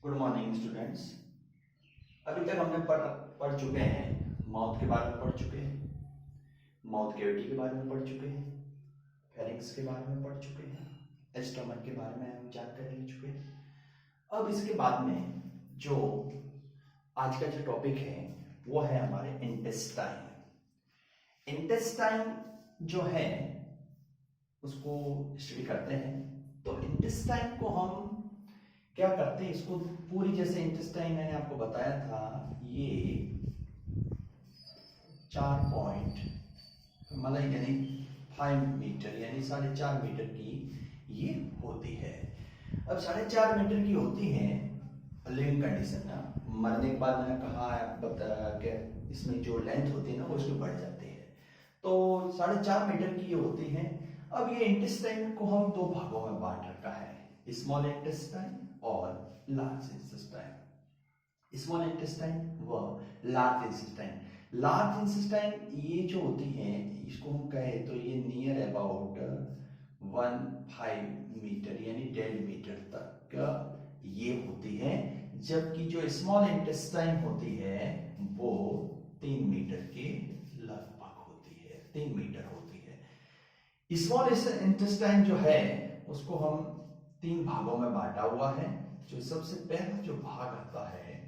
Good morning students. अभी तक हमने पढ़ चुके हैं, माउथ के बारे में पढ़ चुके हैं, माउथ कैविटी के बारे में पढ़ चुके हैं, फेरिंक्स के बारे में पढ़ चुके हैं, स्टमक के बारे में हम जानकारी ले चुके हैं। अब इसके बाद में जो आज का जो टॉपिक है वो है हमारे इंटेस्टाइन। इंटेस्टाइन जो है उसको स्टडी करते हैं। तो इंटेस्टाइन को हम क्या करते हैं, इसको पूरी, जैसे इंटेस्टाइन मैंने आपको बताया था, ये 4 पॉइंट मतलब यानी 5 मीटर यानी 4.5 मीटर की ये होती है। अब 4.5 मीटर की होती है लिविंग कंडीशन ना, मरने के बाद मैंने कहा कि इसमें जो लेंथ होती है ना वो उसकी बढ़ जाती है। तो 4.5 मीटर की ये होती है। अब ये इंटेस्टाइन को हम दो भागों में बांट रखा है, स्मॉल इंटेस्टाइन और लार्ज इंटेस्टाइन। स्मॉल इंटेस्टाइन व लार्ज इंटेस्टाइन। लार्ज इंटेस्टाइन ये जो होती है, इसको हम कहे तो ये नियर अबाउट 1.5 मीटर यानी 1.5 मीटर तक ये होती है, जबकि जो स्मॉल इंटेस्टाइन होती है वो 3 मीटर के लगभग होती है, 3 मीटर होती है। स्मॉल इंटेस्टाइन जो है उसको हम 3 भागों में बांटा हुआ है। जो सबसे पहला जो भाग आता है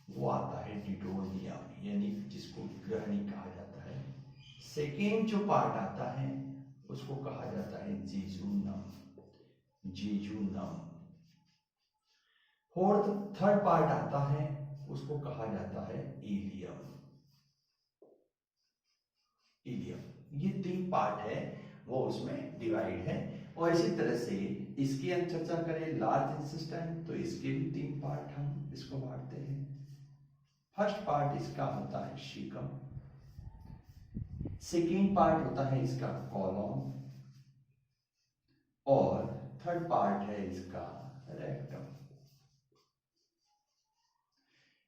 वो आता है डिडोनियम, यानी जिसको ग्रहणी कहा जाता है। सेकेंड जो पार्ट आता है उसको कहा जाता है जेजुनम, जेजुनम। थर्ड पार्ट आता है उसको कहा जाता है इलियम, इलियम। ये 3 पार्ट है वो उसमें डिवाइड है। और इसी तरह से इसकी हम चर्चा करें लार्ज इंटेस्टाइन, तो इसके भी 3 पार्ट हम इसको बांटते हैं। फर्स्ट पार्ट इसका होता है शीकम, सेकेंड पार्ट होता है इसका कॉलम और थर्ड पार्ट है इसका रेक्टम।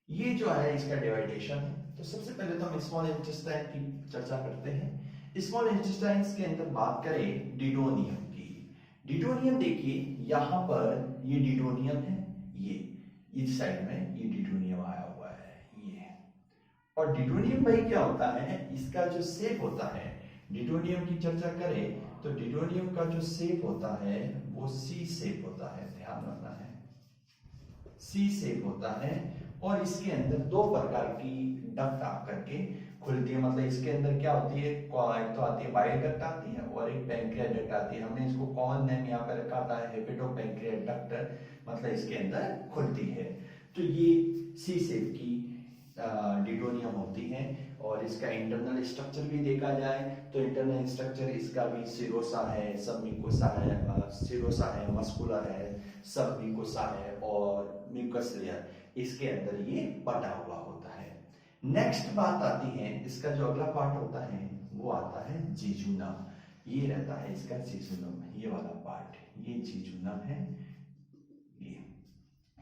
ये जो है इसका डिवाइडेशन है। तो सबसे पहले तो हम स्मॉल इंटेस्टाइन की चर्चा करते हैं। स्मॉल इंटेस्टाइन के अंदर बात करें डिडोनियम की। डिडोनियम देखिए यहां पर ये डिडोनियम है, ये इस साइड में ये डिडोनियम आया हुआ है ये। और डिडोनियम भाई क्या होता है, इसका जो शेप होता है, डिडोनियम की चर्चा करें तो डिडोनियम का जो शेप होता है वो सी शेप होता है, ध्यान रखना है, सी शेप होता है। और इसके अंदर 2 प्रकार की डक्ट आकर के खुलती है। मतलब इसके अंदर क्या होती है, एक तो आती है बाइल डक्ट आती है और एक पैंक्रियास डक्ट आती है। हमने इसको कॉमन नेम यहाँ पे रखा था हेपेटोपैंक्रियास डक्ट, मतलब इसके अंदर खुलती है। तो ये सी शेप की डिडोनियम होती है। और इसका इंटरनल स्ट्रक्चर भी देखा जाए तो इंटरनल स्ट्रक्चर इसका भी सिरोसा है, सबम्यूकोसा है, सिरोसा है, मस्कुलर है, सबम्यूकोसा है और म्यूकस लेयर, इसके अंदर ये बटा हुआ होता है। नेक्स्ट बात आती है, इसका जो अगला पार्ट होता है वो आता है जेजुनम। ये रहता है इसका जेजुनम, ये वाला पार्ट, ये जेजुनम है ये,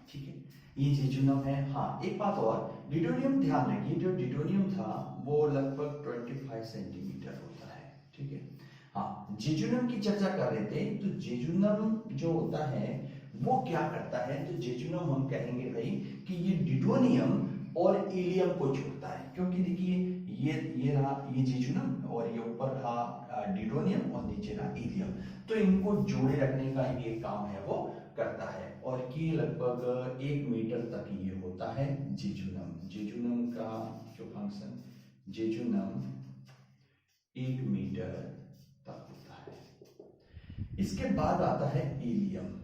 ठीक है, ये जेजुनम है। हाँ एक बात और, डिडोनियम ध्यान रखिए, जो डिडोनियम था वो लगभग 25 सेंटीमीटर होता है, ठीक है। हाँ जेजुनम की चर्चा कर रहे थे, तो जेजुनम जो होता है वो क्या करता है, तो जेजुनम हम कहेंगे भाई कि ये डिडोनियम और इलियम को जोड़ता है। क्योंकि देखिए ये रहा ये जेजुनम और ये ऊपर रहा डिडोनियम और नीचे रहा इलियम, तो इनको जोड़े रखने का ये काम है वो करता है। और ये लगभग 1 मीटर तक ये होता है जेजुनम। जेजुनम का जो फंक्शन, जेजुनम 1 मीटर तक होता है। इसके बाद आता है इलियम।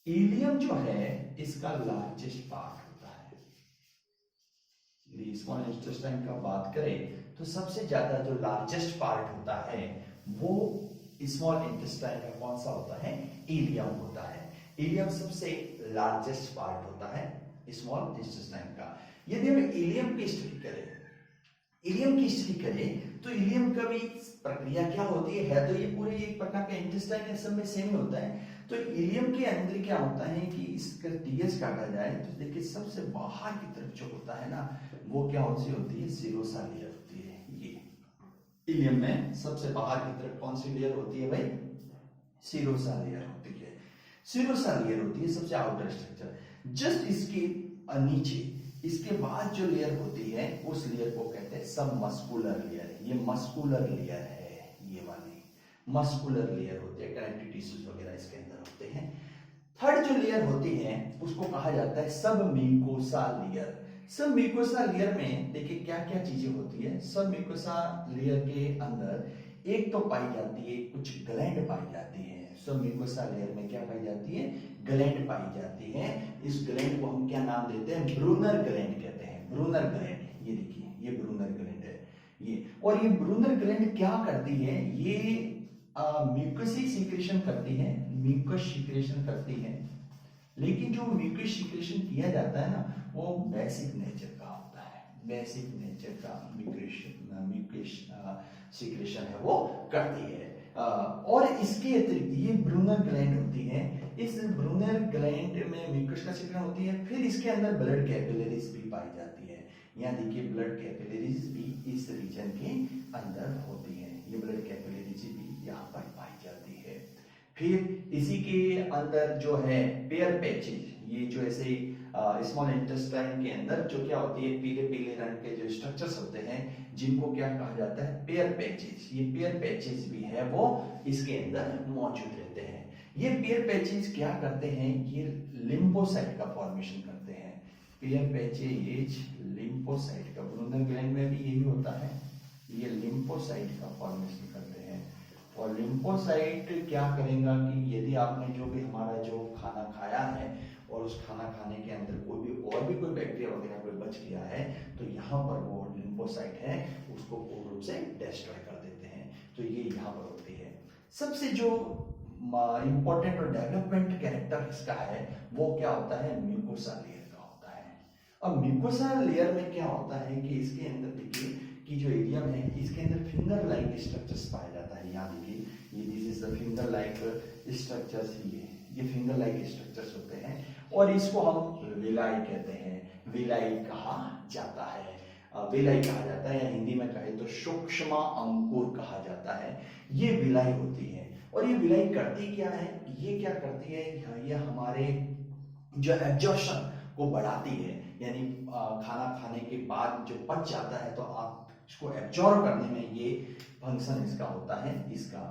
इलियम जो है इसका लार्जेस्ट पार्ट होता है। स्मॉल इंटेस्टाइन का बात करें तो सबसे ज्यादा जो लार्जेस्ट पार्ट होता है वो स्मॉल इंटेस्टाइन का कौन सा होता है, इलियम होता है। इलियम सबसे लार्जेस्ट पार्ट होता है स्मॉल इंटेस्टाइन का। यदि हम इलियम की स्टडी करें, इलियम की स्टडी करें तो इलियम का भी प्रक्रिया क्या होती है तो ये पूरे एक प्रकार का इंटेस्टाइन सब में सेम होता है। तो इलियम के अंदर क्या होता है कि इसका टीएस काटा जाए तो देखिए सबसे बाहर की तरफ जो होता है ना वो क्या सी होती है, सिरोसा लेयर होती है। ये इलियम में सबसे बाहर की तरफ कौन सी लेयर होती है भाई, सिरोसा लेयर होती है। सीरोसा लेयर होती है सबसे आउटर स्ट्रक्चर, जस्ट इसके नीचे इसके बाद जो लेयर होती है उस लेयर को कहते हैं सब मस्कुलर लेयर। ये मस्कुलर लेयर है, ये वाली मस्कुलर लेयर होती है, कनेक्टिव टिश्यूज वगैरह इसके अंदर होते हैं। थर्ड जो लेयर होती है उसको कहा जाता है सब म्यूकोसा लेयर। सब म्यूकोसा लेयर में देखिए क्या क्या चीजें होती है। सब म्यूकोसा लेयर के अंदर एक तो पाई जाती है कुछ ग्लैंड पाई जाती है। सब म्यूकोसा लेयर में क्या पाई जाती है, ग्लैंड पाई जाती है। इस ग्लैंड को हम क्या नाम देते हैं, ब्रूनर ग्लैंड कहते हैं, ब्रूनर ग्लैंड। ये देखिए ये ब्रूनर ग्लैंड है ये। और ये ब्रूनर ग्लैंड क्या करती है, ये म्यूकसी सीक्रेशन करती है, म्यूकस सीक्रेशन करती है। लेकिन जो म्यूकस सीक्रेशन किया जाता है ना वो बेसिक नेचर का होता है, बेसिक नेचर का म्यूकस सीक्रेशन है वो करती है। और इसके अतिरिक्त ये ब्रूनर ग्लैंड होती है। इस ब्रूनर ग्लैंड में म्यूकस का सीक्रेशन होती है। फिर इसके अंदर ब्लड कैपिलरीज भी पाई जाती है। यहाँ देखिए ब्लड कैपिलरीज भी इस रीजन के अंदर होती है। ये ब्लड कैपिलरीज भी यहाँ पर पाई जाती है। फिर इसी के अंदर जो है पेयर पैचेज, ये जो ऐसे स्मॉल इंटेस्टाइन के अंदर जो क्या होती है पीले पीले रंग के जो स्ट्रक्चर्स होते हैं जिनको क्या कहा जाता है, पेयर पैचेज। ये पेयर पैचेज भी है वो इसके अंदर मौजूद रहते हैं। ये पेयर पैचेज क्या करते हैं, ये लिम्फोसाइट का फॉर्मेशन करते हैं। पेयर पैचेज लिम्फोसाइट का, ब्रूनर ग्लैंड में भी यही होता है, ये लिम्फोसाइट का फॉर्मेशन करते हैं। और लिम्फोसाइट क्या करेगा कि यदि आपने जो भी हमारा जो खाना खाया है और उस खाना खाने के अंदर कोई भी बैक्टीरिया वगैरह कोई बच गया है तो यहाँ पर वो लिम्फोसाइट है उसको पूर्ण रूप से डिस्ट्रॉय कर देते हैं। तो ये यहाँ पर होती है। सबसे जो इंपॉर्टेंट और डेवलपमेंट कैरेक्टर इसका है वो क्या होता है, म्यूकोसा लेयर का होता है। अब म्यूकोसा लेयर में क्या होता है कि इसके अंदर देखिए कि जो एरियम है इसके अंदर फिंगर लाइक स्ट्रक्चर्स पाया जाता है। यहाँ देखिए ये this is the finger like structures, ये फिंगर लाइक स्ट्रक्चर्स होते हैं और इसको हम विलाई कहते हैं, विलाई कहा जाता है। विलाई कहा जाता है या हिंदी में कहे तो सूक्ष्म अंकुर कहा जाता है। ये विलाई होती है। और ये विलाई करती क्या है, ये क्या करती है, ये हमारे जो एब्जॉर्प्शन को बढ़ाती है। यानी खाना खाने के बाद जो बच जाता है तो आप इसको एब्जॉर्ब करने में ये फंक्शन इसका होता है, इसका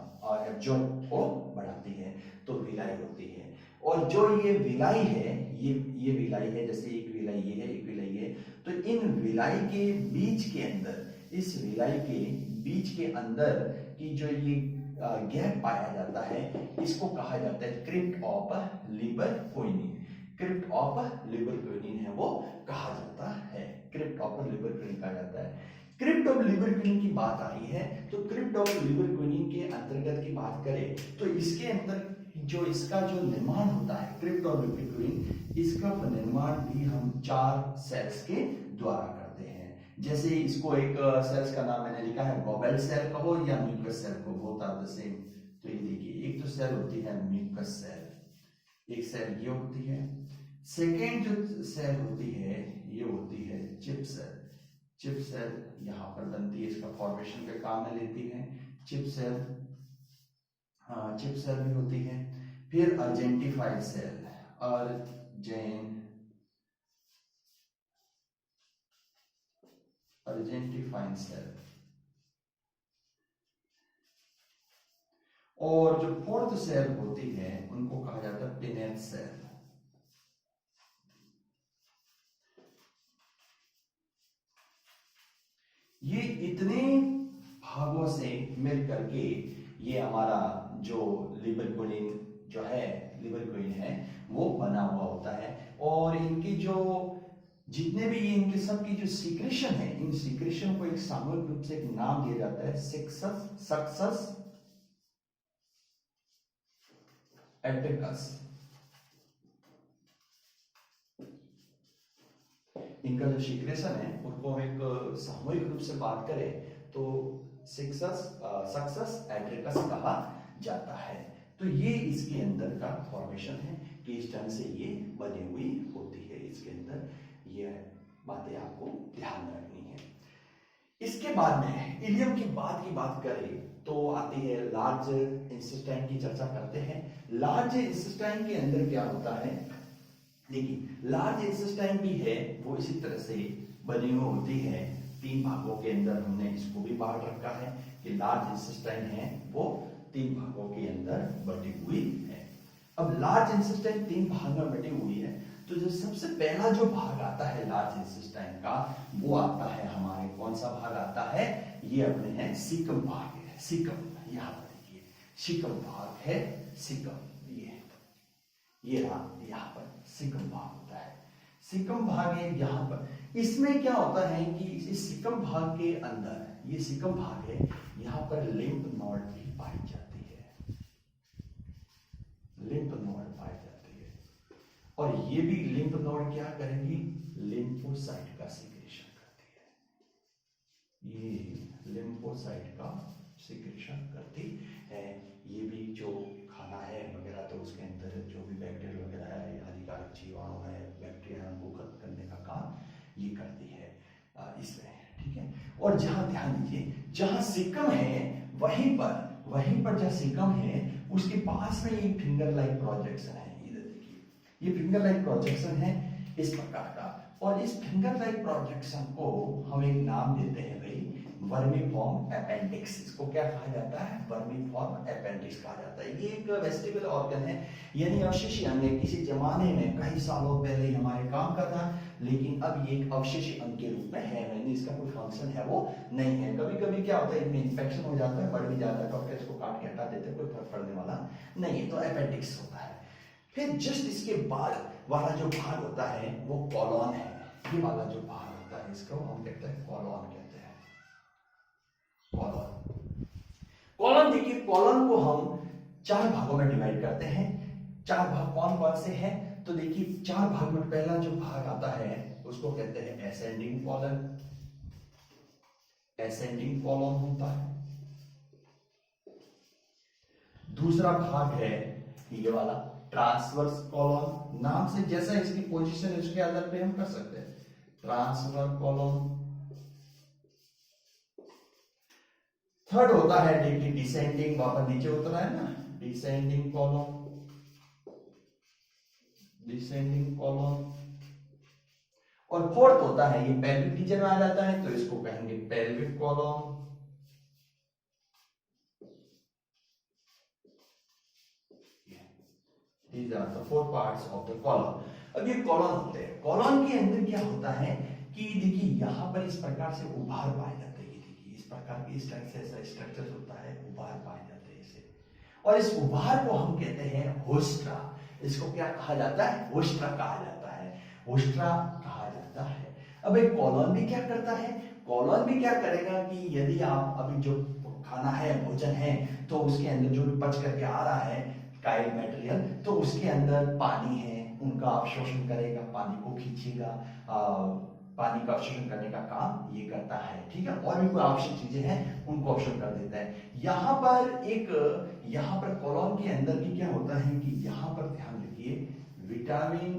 एब्जॉर्ब को बढ़ाती है तो विलाई होती है। और जो ये विलाई है, ये विलाई है, जैसे एक विलाई ये है, एक विलाई है, तो इन विलाई के बीच के अंदर, इस विलाई के बीच के अंदर की जो ये गैप पाया जाता है इसको कहा जाता है क्रिप्ट ऑफ लिबरक्विनिन। क्रिप्ट ऑफ लिबरक्विनिन है वो कहा जाता है, क्रिप्ट ऑफ लिबरक्विनिन कहा जाता है। क्रिप्ट ऑफ लिबरक्विनिन की बात आई है तो क्रिप्ट ऑफ लिबरक्विनिन के अंतर्गत की बात करें तो इसके अंदर जो इसका जो निर्माण होता है क्रिप्ट ऑफ लिबरक्विनिन, इसका निर्माण भी हम 4 सेल्स के द्वारा करते हैं। जैसे इसको एक सेल्स का नाम मैंने लिखा है, गोबेल सेल कहो या म्यूकस सेल को, बोथ आर द सेम। तो ये देखिए एक तो सेल होती है म्यूकस सेल, एक सेल ये होती है। सेकेंड जो सेल होती है ये होती है चिप सेल। चिप सेल यहाँ पर बनती है, इसका फॉर्मेशन का काम में लेती है चिप सेल, चिप सेल भी होती है। फिर अर्जेंटिफाइड सेल, अर्जेंटिफाइड सेल। और जो फोर्थ सेल होती है उनको कहा जाता है पिनेट सेल। ये इतने भागों से मिल करके ये हमारा जो लिबरक्विनिन जो है, लिबरक्विनिन है वो बना हुआ होता है। और इनकी जो जितने भी इनके सब की जो सीक्रेशन है, इन सीक्रेशन को एक सामूहिक रूप से एक नाम दिया जाता है सक्सस एट्रिकस। इनका जो सीक्रेशन है उनको हम एक सामूहिक रूप से बात करें तो सक्सस एट्रिकस कहा जाता है। तो ये इसके अंदर का फॉर्मेशन है कि इस ढंग से ये बनी हुई होती है। इसके अंदर ये बातें आपको ध्यान रखनी है। इसके बाद में इलियम की बात करें तो आती है लार्ज इंटेस्टाइन की चर्चा करते हैं। लार्ज इंटेस्टाइन के अंदर क्या होता है, देखिए लार्ज इंटेस्टाइन भी है वो इसी तरह से बनी हुई होती है, 3 भागों के अंदर हमने इसको भी बांट रखा है कि लार्ज इंटेस्टाइन है वो 3 भागों के अंदर बटी हुई है। अब लार्ज इंटेस्टाइन 3 भाग में बटी हुई है, तो जो सबसे पहला जो भाग आता है लार्ज इंटेस्टाइन का वो आता है हमारे, कौन सा भाग आता है, ये अपने है सीकम भाग है। सीकम यहाँ पर देखिए सीकम भाग है, सीकम ये रहा यहाँ पर सीकम भाग होता है। सीकम भाग है यहाँ पर, इसमें क्या होता है कि इस सीकम भाग के अंदर, ये सीकम भाग है, यहाँ पर लिम्फ नोड भी पाई जाती है, लिम्फ नोड पाई जाती है। और ये भी लिम्फ नोड क्या करेगी, लिम्फोसाइट का सिक्रेशन करती है, ये लिम्फोसाइट का सिक्रेशन करती है। ये भी जो खाना है वगैरह, तो उसके अंदर जो भी बैक्टीरिया वगैरह है, हानिकारक जीवाणु है, बैक्टीरिया को खत्म करने का काम ये करती है इसमें, ठीक है। और जहां ध्यान दीजिए, जहां सिकम है वहीं पर जहां सिकम है उसके पास में ये फिंगर लाइक प्रोजेक्शन है, इधर देखिए ये फिंगर लाइक प्रोजेक्शन है इस प्रकार का। और इस फिंगर लाइक प्रोजेक्शन को हम एक नाम देते हैं भाई वर्मीफॉर्म अपेंडिक्स। इसको क्या कहा जाता है, वर्मीफॉर्म अपेंडिक्स कहा जाता है। ये एक वेस्टिबुलर ऑर्गन है, यानी अवशेषी अंग है। किसी जमाने में कई सालों पहले हमारे काम का था, लेकिन अब ये एक अवशेषी अंग के रूप में है, यानी इसका कोई फंक्शन है वो नहीं है। कभी कभी क्या होता है, इनमें इन्फेक्शन हो जाता है, बढ़ भी जाता है, डॉक्टर इसको काट के हटा देते हैं, कोई फर्क पड़ने वाला नहीं है, तो अपेंडिक्स होता है। फिर जस्ट इसके बाद वाला जो भाग होता है वो कॉलॉन है। ये वाला जो भाग होता है इसको हम कहते हैं कॉलॉन कहते हैं, कॉलॉन। कॉलॉन देखिए, कॉलॉन को हम 4 भागों में डिवाइड करते हैं। 4 भाग कौन कौन से हैं, तो देखिए 4 भाग में पहला जो भाग आता है उसको कहते हैं असेंडिंग कॉलम, असेंडिंग कॉलम होता है। दूसरा भाग है ये वाला ट्रांसवर्स कॉलम, नाम से जैसा इसकी पोजीशन है उसके आधार पे हम कर सकते हैं, ट्रांसवर्स कॉलम। थर्ड होता है देखिए डिसेंडिंग, वापस नीचे उतरा है ना, डिसेंडिंग कॉलम, डिसेंडिंग कॉलम। और फोर्थ होता है ये पेल्विक रीजन में आ जाता है, तो इसको कहेंगे pelvic column. These are the 4 parts of the column। अब ये कॉलम होते हैं, कॉलम के अंदर क्या होता है कि देखिए यहाँ पर इस प्रकार से उभार पाए जाते हैं, देखिए इस प्रकार की स्ट्रक्चर होता है, उभार पाए जाते हैं इसे, और इस उभार को हम कहते हैं होस्ट्रा। इसको क्या कहा जाता है, होस्ट्रा कहा जाता है, होस्ट्रा कहा जाता है। अब एक कॉलम भी क्या करता है, कॉलम भी क्या करेगा कि यदि आप अभी जो खाना है, भोजन है, तो उसके अंदर जो भी पच करके आ रहा है काइल मटेरियल, तो उसके अंदर पानी है, उनका अवशोषण करेगा, पानी को खींचेगा, पानी का अवशोषण करने का काम ये करता है, ठीक है। और भी कोई आवश्यक चीजें हैं उनको अवशोषण कर देता है। यहाँ पर कॉलम के अंदर भी क्या होता है कि यहाँ पर ध्यान रखिए विटामिन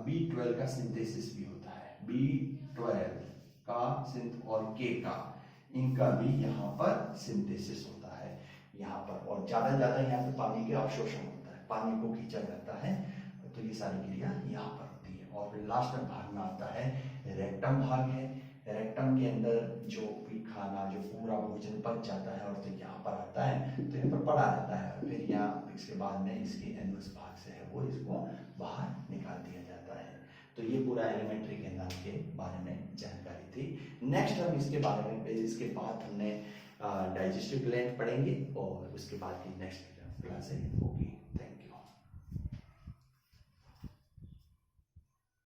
B12 का सिंथेसिस भी होता है, B12 का और K का, इनका भी यहाँ पर सिंथेसिस होता है यहाँ पर। और ज्यादा यहाँ पे पानी के अवशोषण होता है, पानी को खींचा जाता है, तो ये सारी क्रिया यहाँ पर होती है। और फिर लास्ट भाग में आता है रेक्टम भाग है। रेक्टम के अंदर जो भी खाना, जो पूरा भोजन पच जाता है और तो यहाँ पर आता है, तो यहाँ पर पड़ा रहता है, फिर यहाँ इसके बाद में इसके एनुस भाग से है वो इसको बाहर निकाल दिया जाता है। तो ये पूरा एलिमेंट्री कैनाल के बारे में जानकारी थी। नेक्स्ट हम इसके बारे में, इसके बाद हमने डाइजेस्टिव ग्लैंड पढ़ेंगे और उसके बाद की नेक्स्ट क्लास होगी।